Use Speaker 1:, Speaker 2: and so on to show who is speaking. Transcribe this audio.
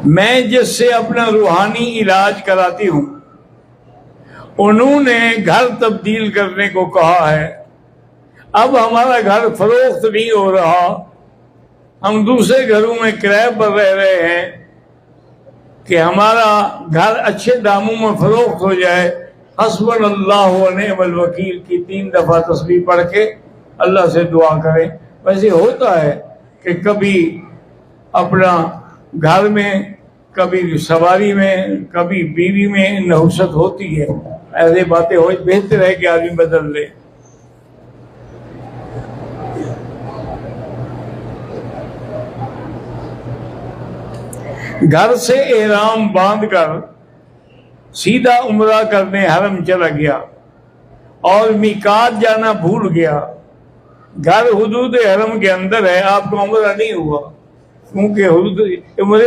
Speaker 1: मैं जिससे अपना रूहानी इलाज कराती हूं, उन्होंने घर तब्दील करने को कहा है। अब हमारा घर फरोख्त नहीं हो रहा, हम दूसरे घरों में किराए पर रह रहे हैं कि हमारा घर अच्छे दामों में फरोख्त हो जाए। हस्बुनल्लाहु व निअमल वकील की 3 दफा तस्बीह पढ़ के अल्लाह से दुआ करें। वैसे होता है कि कभी अपना घर में, कभी सवारी में, कभी बीवी में नहुसत होती है, ऐसी बातें हो, बेहतर है कि आदमी बदल ले। घर से एहराम बांधकर सीधा उम्रा करने हरम चला गया और मीकात जाना भूल गया। घर हुदूद हरम के अंदर है, आपका उम्रा नहीं हुआ, क्योंकि हुदूद उम्रे